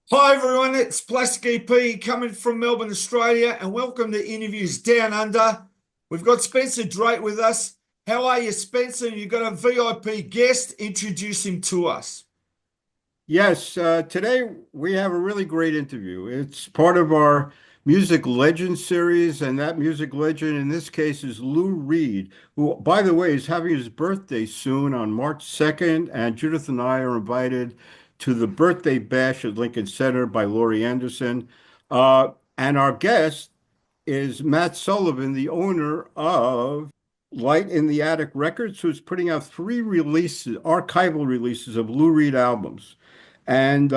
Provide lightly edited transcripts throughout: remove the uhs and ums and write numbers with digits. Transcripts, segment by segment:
Hi everyone, it's Plastic EP coming from Melbourne, Australia, and welcome to Interviews Down Under. We've got Spencer Drate with us. How are you, Spencer? You've got a VIP guest. Introduce him to us. Yes, today we have a really great interview. It's part of our Music Legend series, and that music legend in this case is Lou Reed, who, by the way, is having his birthday soon on March 2nd, and Judith and I are invited to the birthday bash at Lincoln Center by Laurie Anderson. And our guest is Matt Sullivan, the owner of Light in the Attic Records, who's putting out three releases, archival releases of Lou Reed albums. And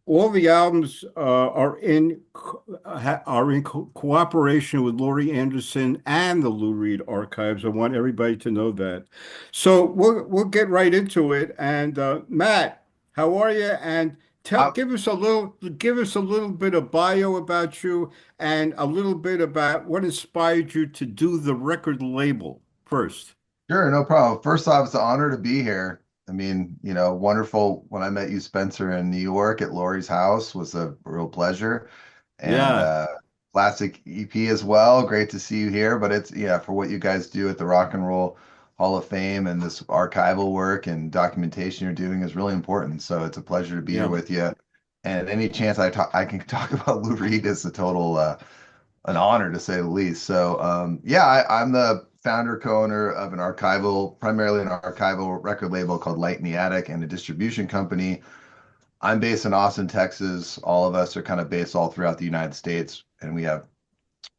all the albums are in cooperation with Laurie Anderson and the Lou Reed Archives. I want everybody to know that. So we'll get right into it. And Matt, how are you? And Uh, give us a little bit of bio about you and a little bit about what inspired you to do the record label first. sure, no problem. First off, it's an honor to be here. I mean, wonderful when I met you, Spencer, in New York at Lori's house was a real pleasure. And Yeah, Classic EP as well. Great to see you here. But it's, yeah, for what you guys do at the Rock and Roll Hall of Fame and this archival work and documentation you're doing is really important. So it's a pleasure to be here yeah. with you. And any chance I can talk about Lou Reed is a total an honor to say the least. So, yeah, I'm the founder, co-owner of primarily an archival record label called Light in the Attic and a distribution company. I'm based in Austin, Texas. All of us are kind of based all throughout the United States, and we have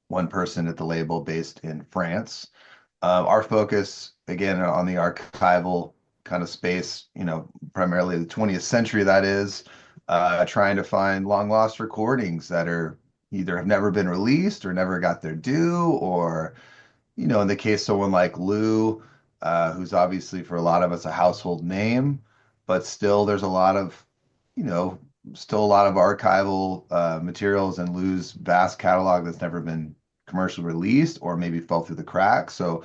one person at the label based in France. Our focus, again, on the archival kind of space, primarily the 20th century, that is, trying to find long lost recordings that are either have never been released or never got their due, or, in the case of someone like Lou, who's obviously for a lot of us a household name, but still there's a lot of, you know, still a lot of archival materials in Lou's vast catalog that's never been commercially released or maybe fell through the cracks. So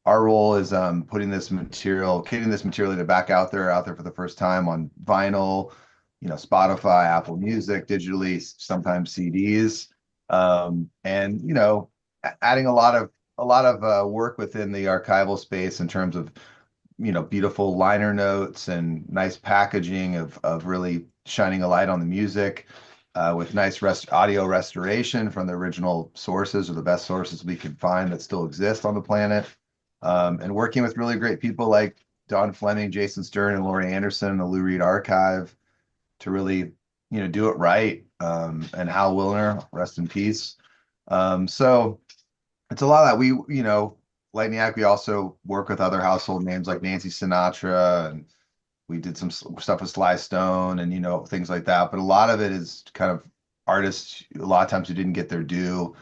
our role is getting this material either back out there for the first time on vinyl, Spotify, Apple Music, digitally, sometimes CDs, and adding a lot of work within the archival space in terms of beautiful liner notes and nice packaging of really shining a light on the music. With nice audio restoration from the original sources or the best sources we could find that still exist on the planet, and working with really great people like Don Fleming, Jason Stern, and Laurie Anderson, and the Lou Reed Archive to really, do it right. And Hal Willner, rest in peace. So it's a lot of that. Lightning Act, we also work with other household names like Nancy Sinatra, and we did some stuff with Sly Stone and, things like that. But a lot of it is kind of artists, a lot of times who didn't get their due.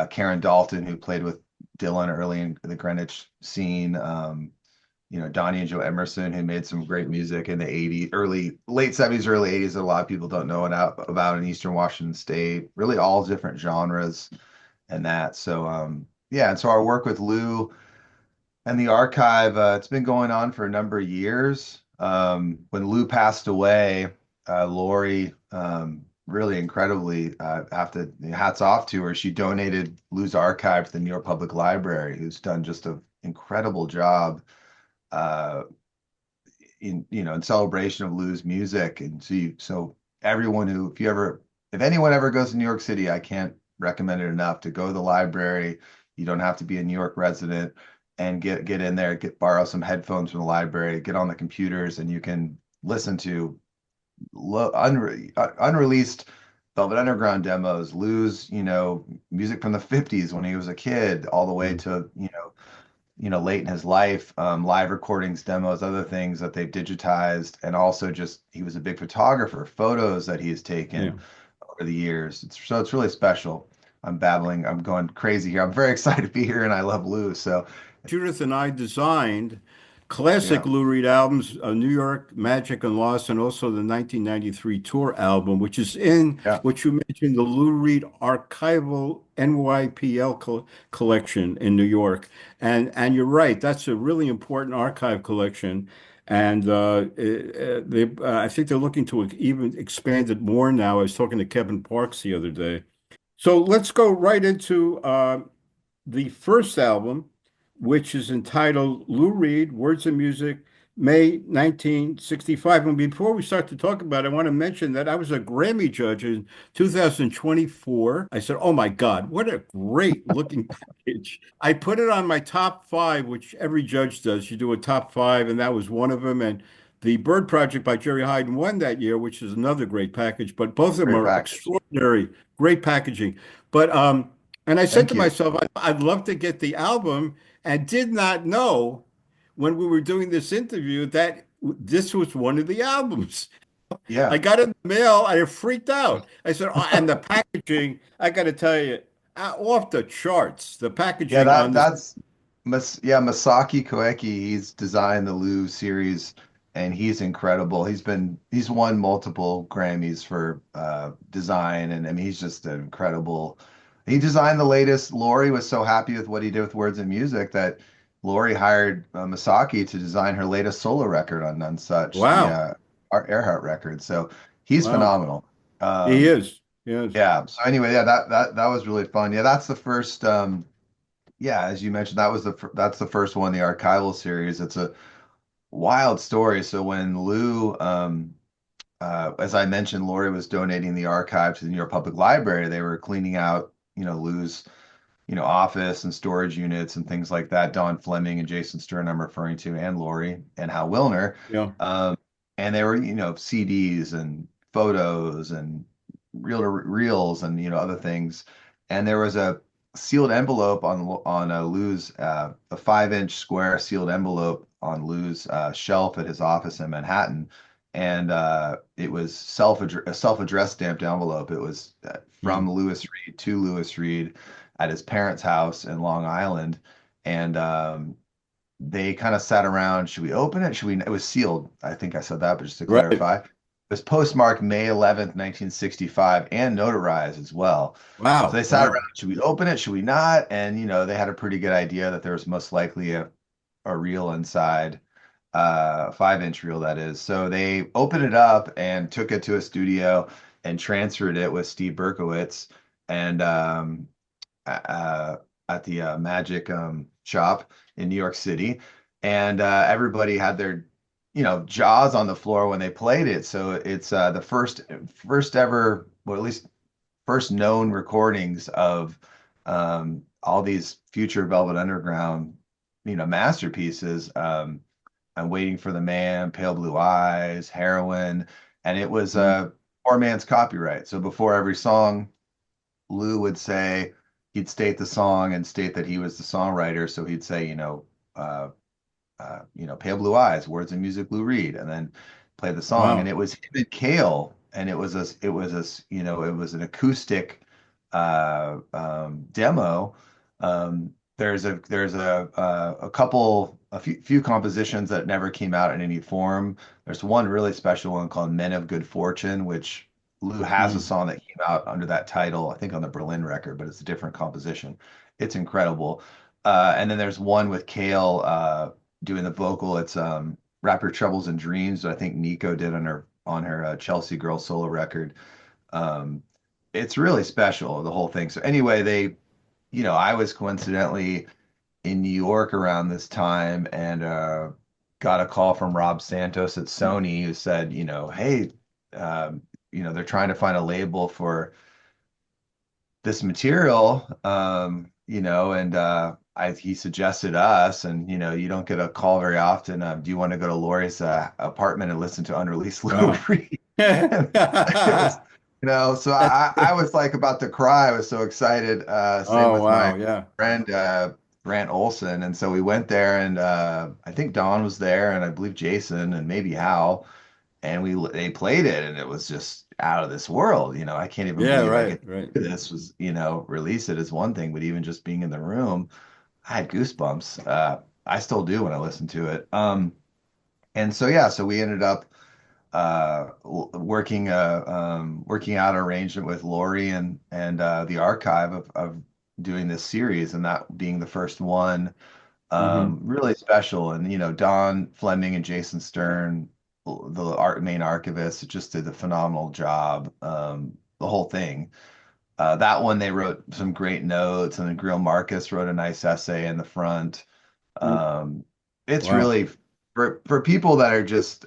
Karen Dalton, who played with Dylan early in the Greenwich scene. Donnie and Joe Emerson, who made some great music in the 80s, late 70s, early 80s that a lot of people don't know about in Eastern Washington State. Really all different genres and that. So, yeah, and so our work with Lou and the archive, it's been going on for a number of years. When Lou passed away, Lori, really incredibly, have to hats off to her. She donated Lou's archive to the New York Public Library, who's done just an incredible job, uh, in celebration of Lou's music. And so everyone if anyone ever goes to New York City, I can't recommend it enough to go to the library. You don't have to be a New York resident and get in there, borrow some headphones from the library, get on the computers, and you can listen to unreleased Velvet Underground demos, Lou's, music from the 50s when he was a kid, all the way Mm. to, late in his life, live recordings, demos, other things that they've digitized, and also just he was a big photographer, photos that he has Yeah. taken over the years. It's really special. I'm babbling, I'm going crazy here. I'm very excited to be here, and I love Lou. So Judith and I designed classic yeah, Lou Reed albums, New York, Magic and Lost, and also the 1993 tour album, which is in yeah, what you mentioned, the Lou Reed Archival NYPL collection in New York. And you're right, that's a really important archive collection. And I think they're looking to even expand it more now. I was talking to Kevin Parks the other day. So let's go right into the first album, which is entitled Lou Reed, Words and Music, May 1965. And before we start to talk about it, I want to mention that I was a Grammy judge in 2024. I said, oh my God, what a great looking package. I put it on my top five, which every judge does. You do a top five, and that was one of them. And the Bird Project by Jerry Hyden won that year, which is another great package. But both of them Great are package. extraordinary, great packaging. But and I said Thank to you. myself, I'd love to get the album, and did not know when we were doing this interview that this was one of the albums. I Yeah. got it in the mail. I freaked out. I said, oh, and the packaging, I got to tell you, off the charts. The Yeah, packaging on this. Masaki Koike, he's designed the Lou series and he's incredible. He's won multiple Grammys for design, and I mean he's just an incredible. He designed the latest. Lori was so happy with what he did with Words and Music that Lori hired Masaki to design her latest solo record on None Such, the Wow. Earhart record. So he's Wow. phenomenal. He Um, is. Yes. yeah. So anyway, yeah, that was really fun. Yeah, that's the first. Yeah, as you mentioned, that's the first one, the archival series. It's a wild story. So when Lou, as I mentioned, Lori was donating the archive to the New York Public Library. They were cleaning out, Lou's, office and storage units and things like that. Don Fleming and Jason Stern, I'm referring to, and Lori and Hal Wilner. Yeah. Um, and they were, CDs and photos and reels and other things. And there was a sealed envelope on Lou's a 5-inch square sealed envelope on Lou's shelf at his office in Manhattan, and it was a self-addressed stamped envelope. It was from Mm. Louis Reed to Louis Reed at his parents' house in Long Island, and they kind of sat around. Should we open it? Should we? It was sealed. I think I said that, but just to Right. clarify, it was postmarked May 11th, 1965, and notarized as well. So Wow. they sat Wow. around. Should we open it? Should we not? And they had a pretty good idea that there was most likely a reel inside, 5-inch reel that is. So they opened it up and took it to a studio and transferred it with Steve Berkowitz and uh, at the Magic shop in New York City, and everybody had their jaws on the floor when they played it. So it's the first ever, well, at least first known recordings of all these future Velvet Underground masterpieces. I'm Waiting for the Man, Pale Blue Eyes, Heroin, and it was Mm. poor man's copyright. So before every song, Lou would say he'd state the song and state that he was the songwriter. So he'd say, uh, Pale Blue Eyes, words and music, Lou Reed, and then play the song. And Wow. it was him and Kale, and it was an acoustic demo. There's a few compositions that never came out in any form. There's one really special one called Men of Good Fortune, which Lou has a Mm. song that came out under that title, I think on the Berlin record, but it's a different composition. It's incredible. And then there's one with Kale doing the vocal. It's Wrap Your Troubles in Dreams, that I think Nico did on her Chelsea Girl solo record. Um, it's really special, the whole thing. So anyway, I was coincidentally in New York around this time and got a call from Rob Santos at Sony who said, hey, they're trying to find a label for this material, and he suggested us, and you don't get a call very often. Do you want to go to Lori's apartment and listen to unreleased Lou Wow. Reed? And it was, so I was like about to cry. I was so excited. Same Oh, with my wow. Yeah. friend Grant Olson, and so we went there, and I think Don was there, and I believe Jason, and maybe Hal, and they played it, and it was just out of this world. I can't even Yeah. believe I Right. get Right. to do this. Was release it is one thing, but even just being in the room, I had goosebumps. I still do when I listen to it. And so yeah, so we ended up working out an arrangement with Lori and the archive of doing this series, and that being the first one Hmm. Really special. And, Don Fleming and Jason Stern, the main archivist, just did a phenomenal job. The whole thing. That one, they wrote some great notes, and then Greil Marcus wrote a nice essay in the front. Um, it's Wow. really for people that are just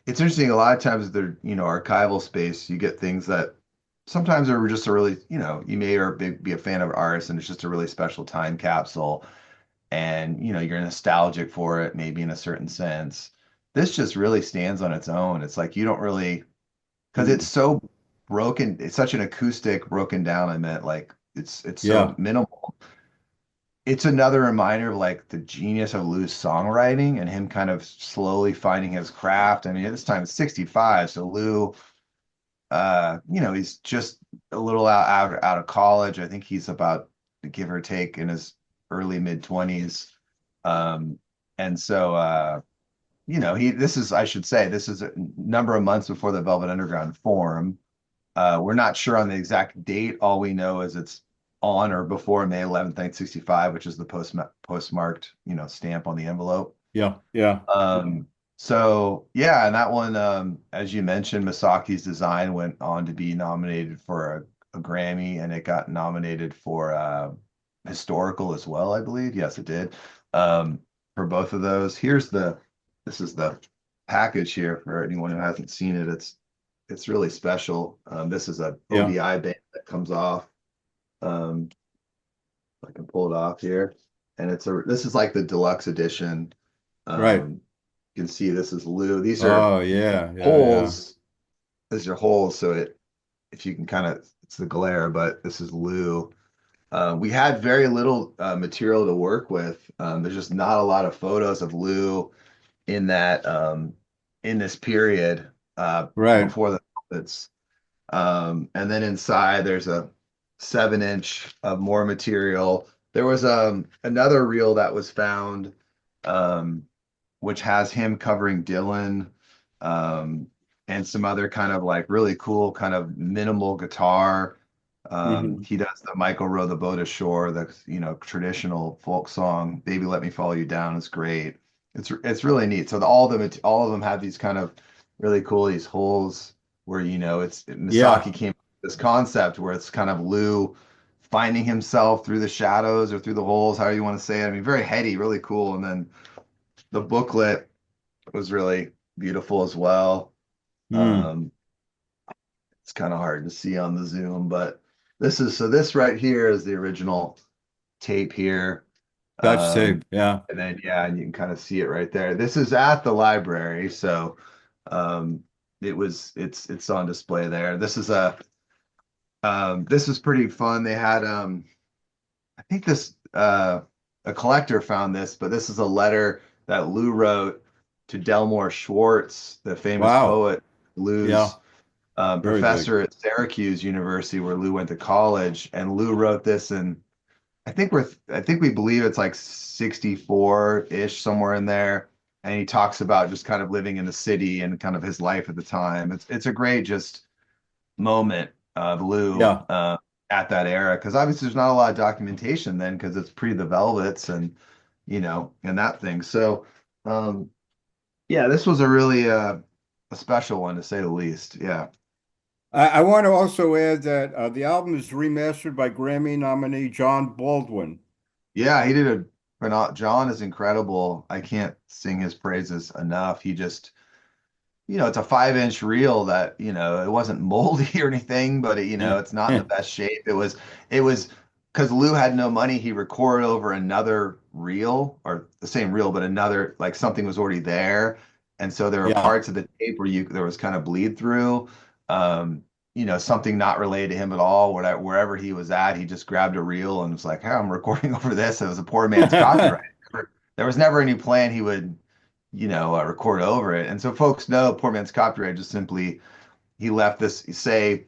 it's interesting. A lot of times they're, archival space, you get things that sometimes are just a really, you may or be a fan of artists and it's just a really special time capsule and, you're nostalgic for it, maybe in a certain sense. This just really stands on its own. It's like you don't really, because it's Mm. so broken, it's such an acoustic broken down, I meant like it's so Yeah. minimal. It's another reminder of like the genius of Lou's songwriting and him kind of slowly finding his craft. I mean, at this time it's 65, so Lou, he's just a little out of college. I think he's about, give or take, in his early mid 20s. Um, and so this is, I should say, this is a number of months before the Velvet Underground form. We're not sure on the exact date. All we know is it's on or before May 11th, 1965, which is the postmarked, stamp on the envelope. Yeah. Yeah. So yeah, and that one, as you mentioned, Masaki's design went on to be nominated for a Grammy, and it got nominated for historical as well, I believe. Yes, it did. Um, for both of those. This is the package here for anyone who hasn't seen it. It's really special. This is a Yeah. ODI band that comes off. Um, I can pull it off here, and this is like the deluxe edition. Right. You can see this is Lou. These are Oh, yeah. Yeah. Yeah. holes. These are holes, so if you can kind of, it's the glare, but this is Lou. We had very little material to work with. There's just not a lot of photos of Lou in that in this period Right. before the Muppets. And then inside there's a 7-inch of more material. There was another reel that was found, um, which has him covering Dylan, um, and some other kind of like really cool kind of minimal guitar. Hmm. He does the Michael Row the Boat Ashore, the traditional folk song. Baby Let Me Follow You Down is great. It's really neat. So all of them have these kind of really cool these holes where it's Yeah. Misaki came up with this concept where it's kind of Lou finding himself through the shadows or through the holes, however you want to say it. I mean, very heady, really cool. And then the booklet was really beautiful as well. Mm. Um, it's kind of hard to see on the Zoom, but this right here is the original tape here. Scotch tape. Um, Yeah. and then yeah, and you can kind of see it right there. This is at the library, so it's on display there. This is pretty fun. They had I think a collector found this, but this is a letter that Lou wrote to Delmore Schwartz, the famous Wow. poet, Yeah. Lou's Very big. professor at Syracuse University, where Lou went to college. And Lou wrote this, and I think we believe it's like 64-ish, somewhere in there. And he talks about just kind of living in the city and kind of his life at the time. It's a great just moment of Lou Yeah. at that era, because obviously there's not a lot of documentation then because it's pre the Velvets and and that thing. So yeah, this was a really a special one to say the least. Yeah. I want to also add that the album is remastered by Grammy nominee John Baldwin. Yeah, he did John is incredible. I can't sing his praises enough. He just, it's a 5-inch reel that, it wasn't moldy or anything, but it's not in the best shape. It was because Lou had no money. He recorded over another reel, or the same reel, but another, like something was already there. And so there were Yeah. parts of the tape where there was kind of bleed through. Um, something not related to him at all. Wherever he was at, he just grabbed a reel and was like, "Hey, I'm recording over this." It was a poor man's copyright. There was never any plan he would record over it. And so folks know poor man's copyright just simply he left this, say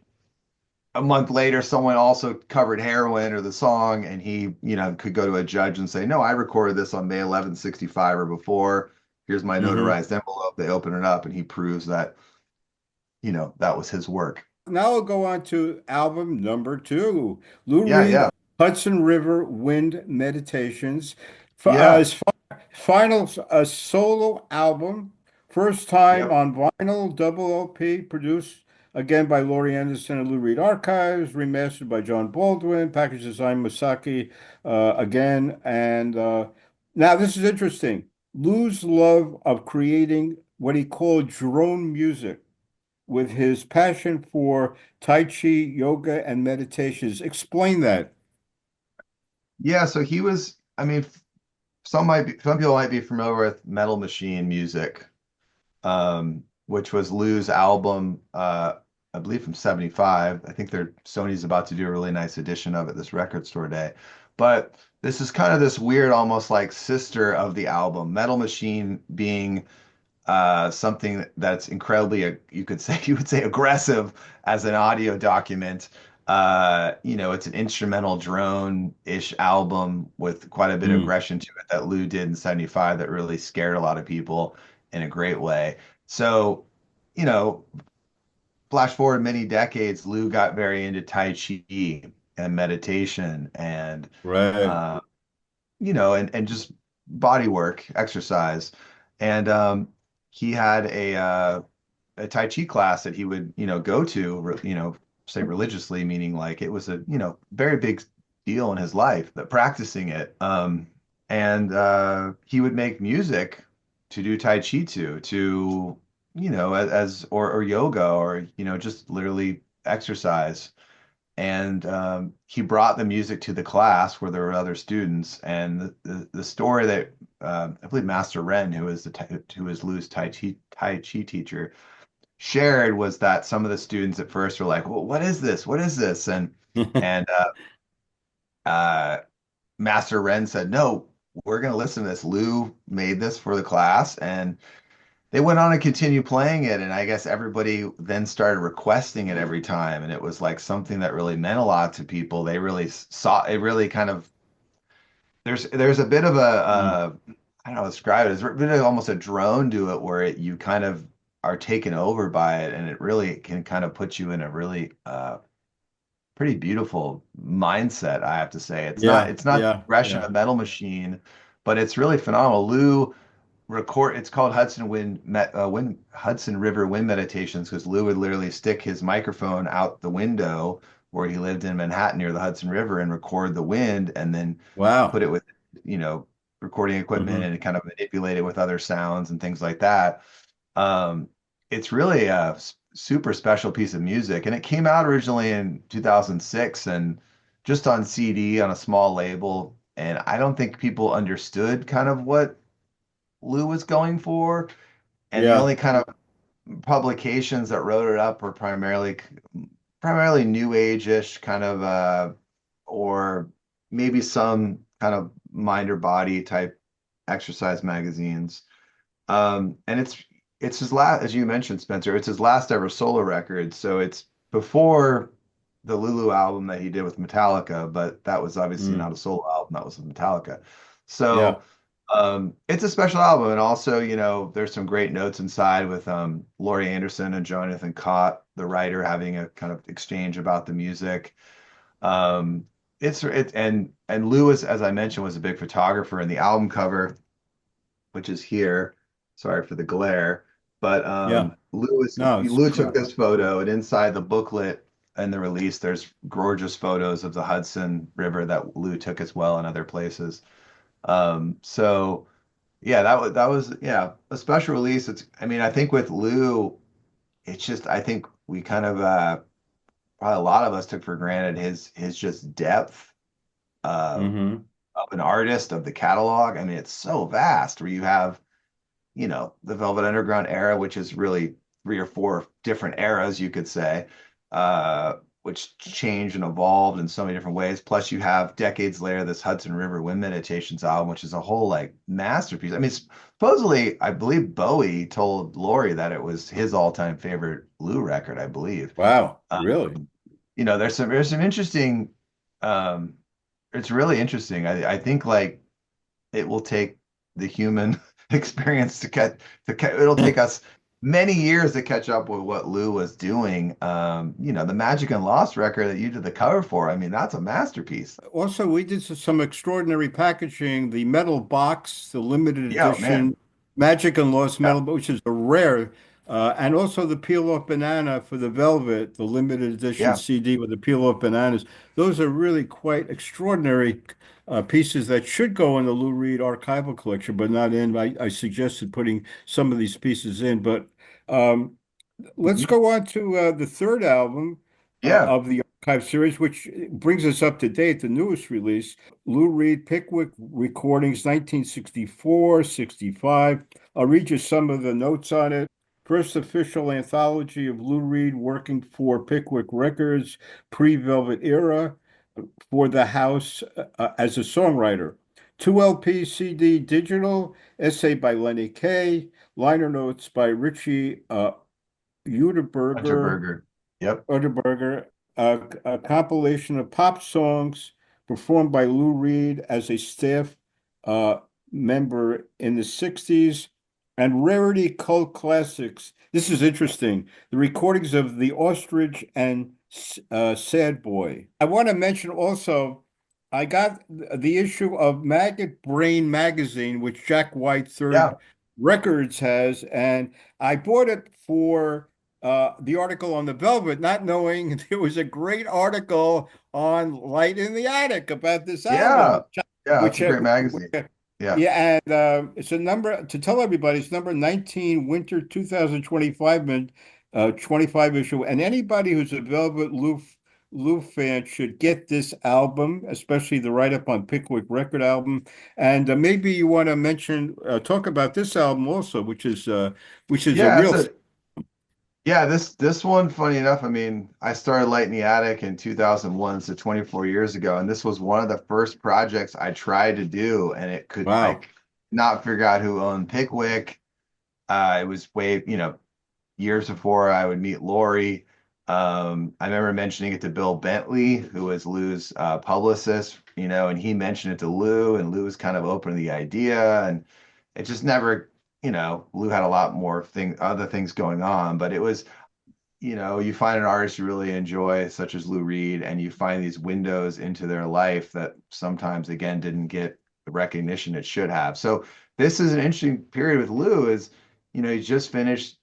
a month later, someone also covered heroin or the song, and he, could go to a judge and say, no, I recorded this on May 11th, 65 or before. Here's my Hmm. notarized envelope. They open it up and he proves that, that was his work. Now we'll go on to album number two. Lou Yeah, Reed yeah. Hudson River Wind Meditations. Yeah. His final solo album, first time Yep. on vinyl, double LP, produced again by Laurie Anderson and Lou Reed Archives, remastered by John Baldwin, package design Masaki again. And now this is interesting. Lou's love of creating what he called drone music with his passion for Tai Chi, yoga, and meditations. Explain that. Yeah. So he was, I mean, some people might be familiar with Metal Machine music, which was Lou's album, I believe from 75. I think Sony's about to do a really nice edition of it this record store day. But this is kind of this weird, almost like sister of the album, Metal Machine being something that's incredibly, you could say, you would say aggressive as an audio document. It's an instrumental drone-ish album with quite a bit of Mm, aggression to it that Lou did in 75 that really scared a lot of people in a great way. So, you know, flash forward many decades, Lou got very into Tai Chi and meditation and right. uh, and just body work, exercise. And he had a Tai Chi class that he would, go to, say religiously, meaning like it was a, very big deal in his life that practicing it. And he would make music to do Tai Chi to, or yoga or, just literally exercise. And he brought the music to the class where there were other students. And the story that I believe Master Ren, who is Lou's Tai Chi teacher, shared was that some of the students at first were like, "Well, what is this? What is this?" And Master Ren said, "No, we're going to listen to this. Lou made this for the class." And they went on and continued playing it, and I guess everybody then started requesting it every time, and it was like something that really meant a lot to people. They really saw it. Really kind of there's a bit of Mm, I don't know how to describe it. There's a bit of almost a drone to it where you kind of are taken over by it, and it really can kind of put you in a really pretty beautiful mindset, I have to say. yeah, It's not the yeah, aggression yeah. of Metal Machine, but it's really phenomenal. Lou it's called Hudson River Wind Meditations because Lou would literally stick his microphone out the window where he lived in Manhattan near the Hudson River and record the wind and then put Wow. it with, you know, recording equipment Hmm. and kind of manipulate it with other sounds and things like that. Um, it's really a super special piece of music, and it came out originally in 2006 and just on CD on a small label. And I don't think people understood kind of what Lou was going for. And the Yeah. only kind of publications that wrote it up were primarily new age-ish kind of or maybe some kind of mind or body type exercise magazines. And it's his last, as you mentioned, Spencer, it's his last ever solo record. So it's before the Lulu album that he did with Metallica, but that was obviously Mm, not a solo album, that was with Metallica. So yeah. it's a special album, and also, there's some great notes inside with Laurie Anderson and Jonathan Cott, the writer, having a kind of exchange about the music. Um, and Lewis, as I mentioned, was a big photographer, and the album cover, which is here. Sorry for the glare, but Yeah. No, it's Lou took this photo, and inside the booklet and the release, there's gorgeous photos of the Hudson River that Lou took as well and other places. So. Yeah, that was yeah, a special release. I mean, I think with Lou, it's just I think we kind of probably a lot of us took for granted his just depth of hmm of an artist of the catalog. I mean, it's so vast where you have, the Velvet Underground era, which is really three or four different eras, you could say, which changed and evolved in so many different ways. Plus, you have decades later this Hudson River Wind Meditations album, which is a whole like masterpiece. I mean, supposedly, I believe Bowie told Laurie that it was his all-time favorite Lou record, I believe. Wow. Uh, Really? there's some interesting. Um, it's really interesting. I think like it will take the human experience it'll take us many years to catch up with what Lou was doing. The Magic and Lost record that you did the cover for, I mean, that's a masterpiece. Also, we did some extraordinary packaging. The metal box, the limited Yeah, man. edition Magic and Lost Yeah. metal, which is a rare, and also the peel off banana for the Velvet, the limited edition Yeah. CD with the peel off bananas. Those are really quite extraordinary pieces that should go in the Lou Reed archival collection, but not in. I suggested putting some of these pieces in, but um, let's Mhm. go on to the third album Yeah. of the archive series, which brings us up to date, the newest release, Lou Reed Pickwick Recordings, 1964, 65. I'll read you some of the notes on it. First official anthology of Lou Reed working for Pickwick Records, pre-Velvet era, for the house as a songwriter. 2 LP CD digital, essay by Lenny Kaye, liner notes by Richie Hunter Uderberger, Burger. Yep. Uderberger, a compilation of pop songs performed by Lou Reed as a staff uh, member in the 60s, and rarity cult classics. This is interesting. The recordings of The Ostrich and Sad Boy. I want to mention also, I got the issue of Maggot Brain magazine, which Jack White Yeah. Third Records has, and I bought it for the article on the Velvet, not knowing there was a great article on Light in the Attic about this Yeah. album, Yeah. It's which, a great magazine. Yeah. yeah, and it's a number to tell everybody. It's number 19, Winter 2025, 25 issue, and anybody who's a Velvet Lou fan should get this album, especially the write-up on Pickwick record album. And maybe you want to mention, talk about this album also, which is a Yeah. It's real. a Yeah, this one, funny enough, I mean, I started Light in the Attic in 2001, so 24 years ago, and this was one of the first projects I tried to do, and I Wow. could not figure out who owned Pickwick. It was way, years before I would meet Lori. I remember mentioning it to Bill Bentley, who was Lou's publicist, and he mentioned it to Lou, and Lou was kind of open to the idea, and it just never, Lou had a lot more other things going on, but it was, you find an artist you really enjoy, such as Lou Reed, and you find these windows into their life that sometimes, again, didn't get the recognition it should have. So this is an interesting period with Lou. He's just finished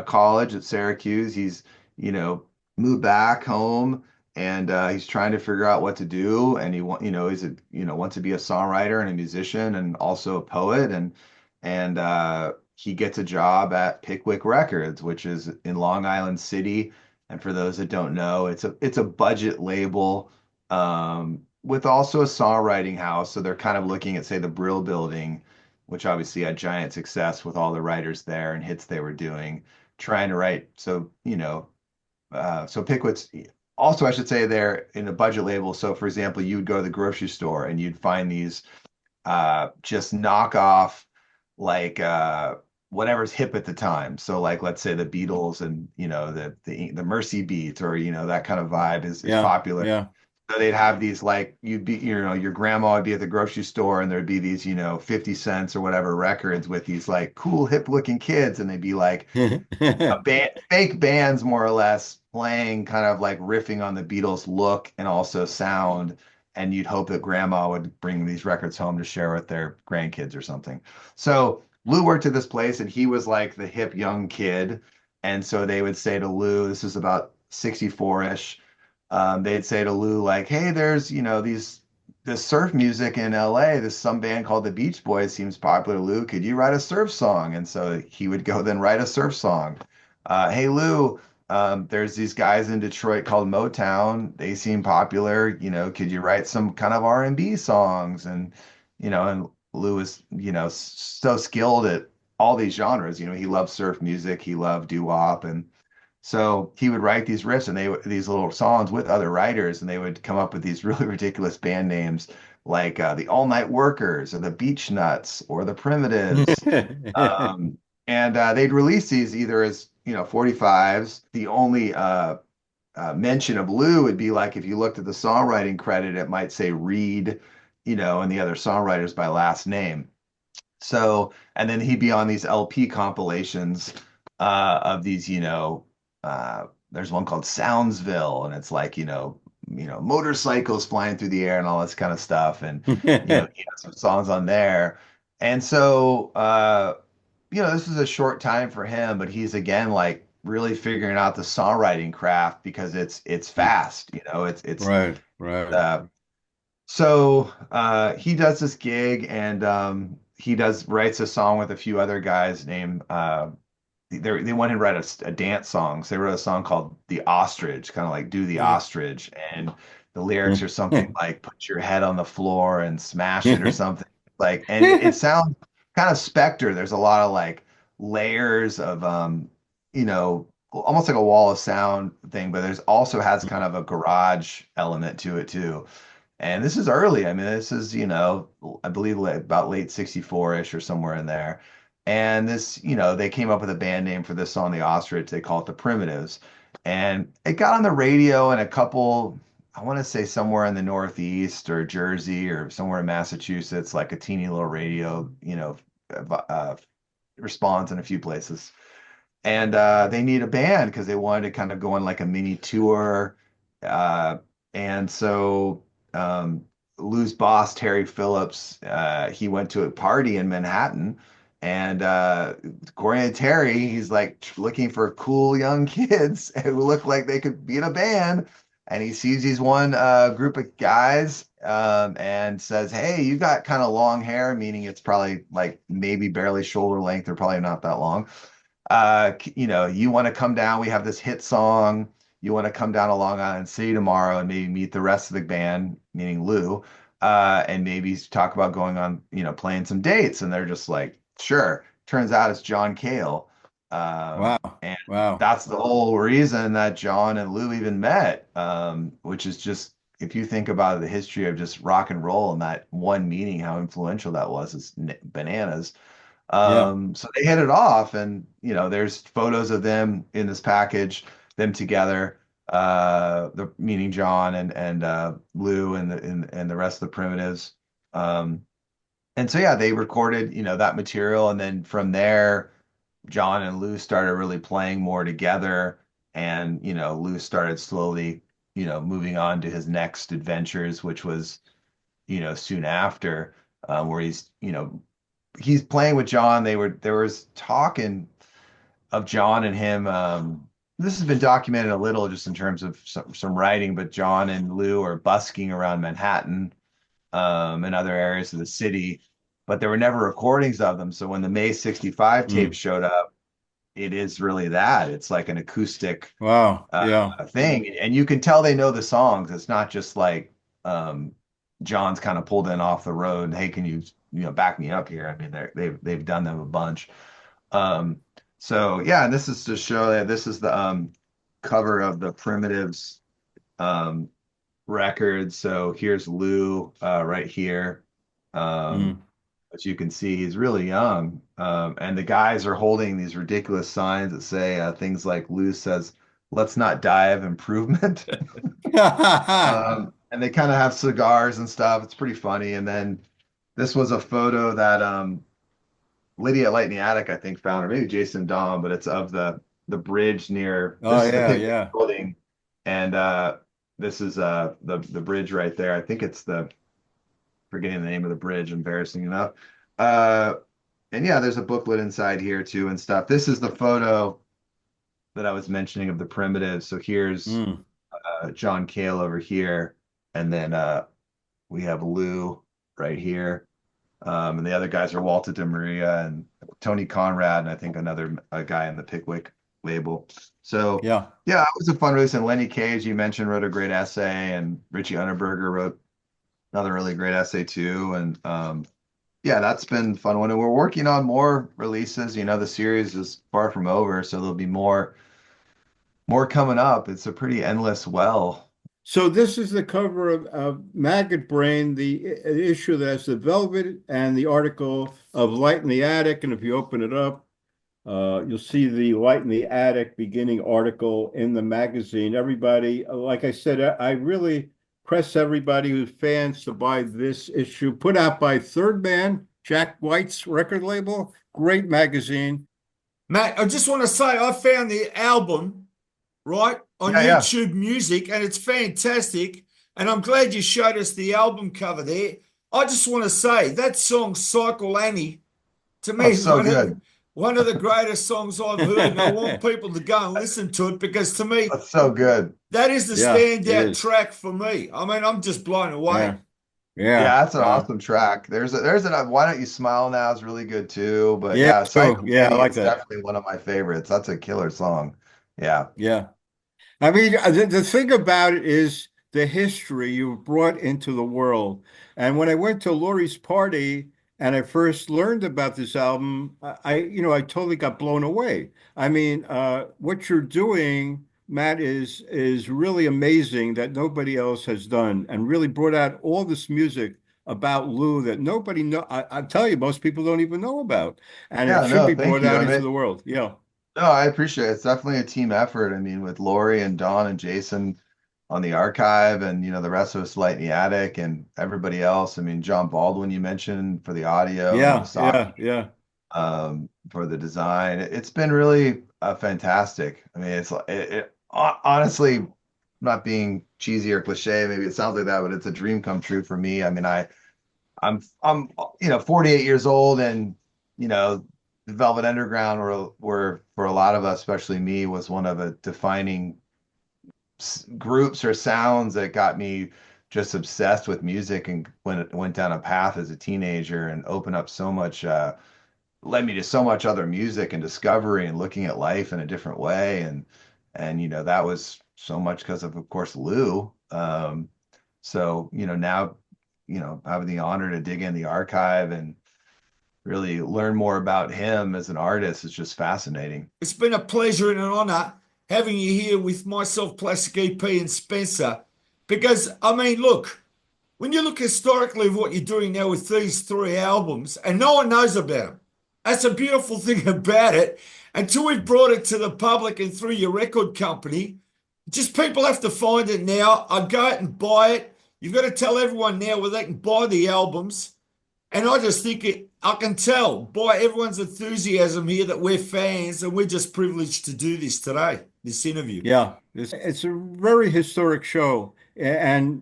college at Syracuse. He's, you know, moved back home, and he's trying to figure out what to do. And wants to be a songwriter and a musician and also a poet. And he gets a job at Pickwick Records, which is in Long Island City. And for those that don't know, it's a budget label with also a songwriting house. So they're kind of looking at, say, the Brill Building, which obviously had giant success with all the writers there and hits they were doing, trying to write. So Pickwick's also, I should say, they're in a budget label. So, for example, you would go to the grocery store and you'd find these just knockoff, like whatever's hip at the time. So like let's say the Beatles and the Mercy Beat, or that kind of vibe is Yeah. popular. Yeah. So they'd have these, like, your grandma would be at the grocery store and there'd be these 50 cents or whatever records with these like cool hip looking kids, and they'd be like fake bands more or less playing, kind of like riffing on the Beatles look and also sound. And you'd hope that grandma would bring these records home to share with their grandkids or something. So Lou worked at this place and he was like the hip young kid. And so they would say to Lou, this is about 64-ish. They'd say to Lou, like, hey, there's, this surf music in LA. This some band called the Beach Boys seems popular. Lou, could you write a surf song? And so he would go then write a surf song. Hey Lou, there's these guys in Detroit called Motown. They seem popular. Could you write some kind of R&B songs? And Lou is, so skilled at all these genres. He loved surf music. He loved doo-wop. And so he would write these riffs and these little songs with other writers, and they would come up with these really ridiculous band names like the All Night Workers or the Beach Nuts or the Primitives. And they'd release these either as 45s. The only mention of Lou would be like if you looked at the songwriting credit, it might say Reed, and the other songwriters by last name. So, and then he'd be on these LP compilations of these, there's one called Soundsville, and it's like, motorcycles flying through the air and all this kind of stuff. And, he has some songs on there. And so, this is a short time for him, but he's again like really figuring out the songwriting craft because it's fast, it's Right, right. uh, so he does this gig and he does writes a song with a few other guys named they wanted to write a dance song. So they wrote a song called The Ostrich, kind of like Do the Ostrich. And the lyrics are something like put your head on the floor and smash it or something. Like, and it sounds kind of Spectre. There's a lot of like layers of almost like a wall of sound thing, but there's also has kind of a garage element to it too. And this is early. I mean, this is, I believe about late 64-ish or somewhere in there. And this, they came up with a band name for this song, The Ostrich. They call it The Primitives. And it got on the radio in a couple, I want to say somewhere in the Northeast or Jersey or somewhere in Massachusetts, like a teeny little radio, response in a few places. And they need a band because they wanted to kind of go on like a mini tour. Uh, and so Lou's boss, Terry Phillips, he went to a party in Manhattan. And according to Terry, he's like looking for cool young kids who look like they could be in a band. And he sees these one group of guys and says, "Hey, you got kind of long hair," meaning it's probably like maybe barely shoulder length or probably not that long. You want to come down? We have this hit song. You want to come down to Long Island City tomorrow and maybe meet the rest of the band, meaning Lou, and maybe talk about going on, playing some dates. And they're just like, sure. Turns out it's John Cale. Wow, And wow. that's the whole reason that John and Lou even met, which is just, if you think about the history of just rock and roll and that one meeting, how influential that was, is bananas. Yeah. So they hit it off, and there's photos of them in this package, them together, the meaning John and Lou and the rest of the Primitives. And so yeah, they recorded that material, and then from there, John and Lou started really playing more together, and Lou started slowly moving on to his next adventures, which was soon after, where he's playing with John. There was talking of John and him. This has been documented a little just in terms of some writing, but John and Lou are busking around Manhattan and other areas of the city, but there were never recordings of them. So when the May 65 tape Mm. showed up, it is really that. It's like an acoustic Wow. Yeah. thing, and you can tell they know the songs. It's not just like um, John's kind of pulled in off the road. Hey, can you back me up here? I mean, they've done them a bunch. Um, so yeah, and this is to show that this is the cover of the Primitives um, record. So here's Lou right here. Um, Mm. as you can see, he's really young. And the guys are holding these ridiculous signs that say things like Lou says, "Let's not die of improvement." And they kind of have cigars and stuff. It's pretty funny. And then this was a photo that Lydia Light in the Attic, I think, found, or maybe Jason Dom, but it's of the bridge near, Oh this is the yeah, Pickwick yeah. building. And this is the bridge right there. I think it's forgetting the name of the bridge, embarrassing enough. Uh, and yeah, there's a booklet inside here too and stuff. This is the photo that I was mentioning of the Primitives. So here's Mm. John Cale over here, and then we have Lou right here. And the other guys are Walter de Maria and Tony Conrad, and I think another guy in the Pickwick label. So Yeah. yeah, it was a fun release. And Lenny Cage, you mentioned, wrote a great essay, and Richie Unterberger wrote another really great essay too. And yeah, that's been a fun one. And we're working on more releases. The series is far from over, so there'll be more coming up. It's a pretty endless well. So this is the cover of Maggot Brain, the issue that has the velvet and the article of Light in the Attic. And if you open it up, you'll see the Light in the Attic beginning article in the magazine. Everybody, like I said, I really press everybody who's fans to buy this issue, put out by Third Man, Jack White's record label. Great magazine. Matt, I just want to say I found the album, right, on Yeah, yeah. YouTube Music, and it's fantastic. And I'm glad you showed us the album cover there. I just want to say that song, Cycle Annie, to Oh, me is so good. one of the greatest songs I've heard. And I want people to go and listen to it because to me, That's so good. that is the Yeah, it standout is. track for me. I mean, I'm just blown away. Yeah, yeah, Yeah, that's an awesome track. There's an Why Don't You Smile Now is really good too. But yeah. yeah, So Cycle yeah, I Annie like is that. definitely one of my favorites. That's a killer song. Yeah. Yeah. I mean, the thing about it is the history you've brought into the world. And when I went to Laurie's party and I first learned about this album, I totally got blown away. I mean, what you're doing, Matt, is really amazing that nobody else has done, and really brought out all this music about Lou that nobody know. I tell you, most people don't even know about, and it Yeah, should no, be thank brought you. out I into mean, the world. Yeah, no, I appreciate it. It's definitely a team effort. I mean, with Lori and Don and Jason on the archive and the rest of us Light in the Attic and everybody else. I mean, John Baldwin you mentioned for the audio and yeah, Masaki yeah, yeah. for the design. It's been really fantastic. I mean, honestly, not being cheesy or cliche, maybe it sounds like that, but it's a dream come true for me. I mean, I'm 48 years old, and the Velvet Underground were for a lot of us, especially me, was one of a defining groups or sounds that got me just obsessed with music, and when it went down a path as a teenager and opened up so much led me to so much other music and discovery and looking at life in a different way. And that was so much because of course Lou. So now having the honor to dig in the archive and really learn more about him as an artist is just fascinating. It's been a pleasure and an honor having you here with myself, Plastic EP, and Spencer. Because, I mean, look, when you look historically of what you're doing now with these three albums, and no one knows about them, that's a beautiful thing about it. Until we've brought it to the public and through your record company, just people have to find it now. I go out and buy it. You've got to tell everyone now where they can buy the albums. And I just think I can tell by everyone's enthusiasm here that we're fans and we're just privileged to do this today, this interview. Yeah, it's a very historic show, and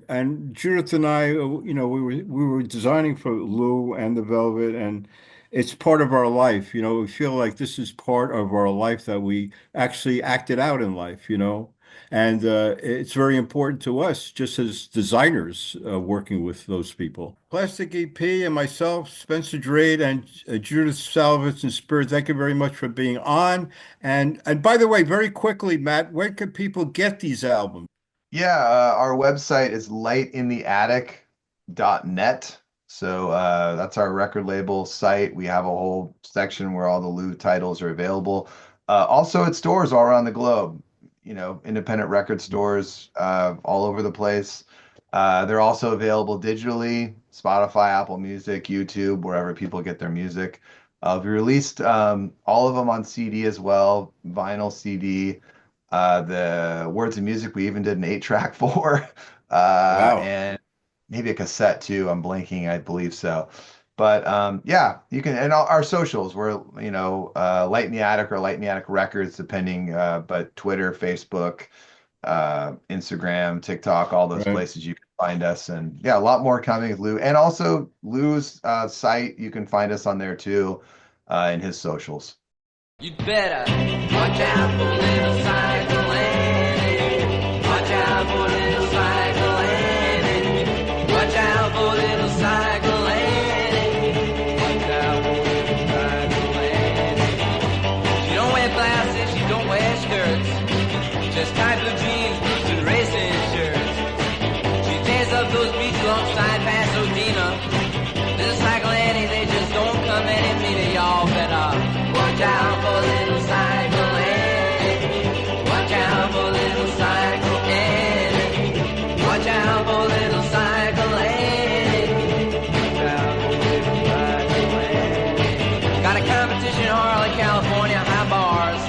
Judith and I, we were designing for Lou and the Velvet, and it's part of our life. We feel like this is part of our life that we actually acted out in life. And it's very important to us, just as designers, working with those people. Plastic EP and myself, Spencer Drate and Judith Salvitz and Spirit, thank you very much for being on. And by the way, very quickly, Matt, where can people get these albums? Yeah, our website is lightintheattic.net. So that's our record label site. We have a whole section where all the Lou titles are available. Also at stores all around the globe, independent record stores all over the place. They're also available digitally, Spotify, Apple Music, YouTube, wherever people get their music. We released all of them on CD as well, vinyl CD. The Words of Music, we even did an 8-track for, Wow. and maybe a cassette too. I'm blanking, I believe so. But yeah, you can, and our socials, we're, Light in the Attic or Light in the Attic Records, depending, but Twitter, Facebook, Instagram, TikTok, all those Right. places you can find us. And yeah, a lot more coming with Lou. And also Lou's site, you can find us on there too, in his socials. You'd better watch out for little cycle Annie. Watch out for little cycle Annie. Watch out for little cycle Annie. Watch out for little cycle Annie. She don't wear glasses, she don't wear skirts. Just tight blue jeans, boots and racing shirts. She tears up those beats alongside Pasadena. Little cycle Annie, they just don't come any meter. Y'all better watch out for little cycle Annie. Watch out for little cycle Annie. Watch out for little cycle Annie. Watch out for little cycle Annie. Got a competition in Harley, California, high bars.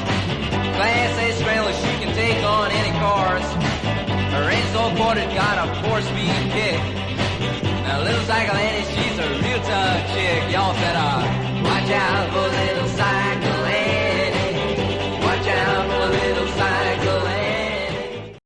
Class A scramblers, she can take on any cars. Her race old quarter got a 4-speed kick. Now little cycle Annie, she's a real tough chick. Y'all better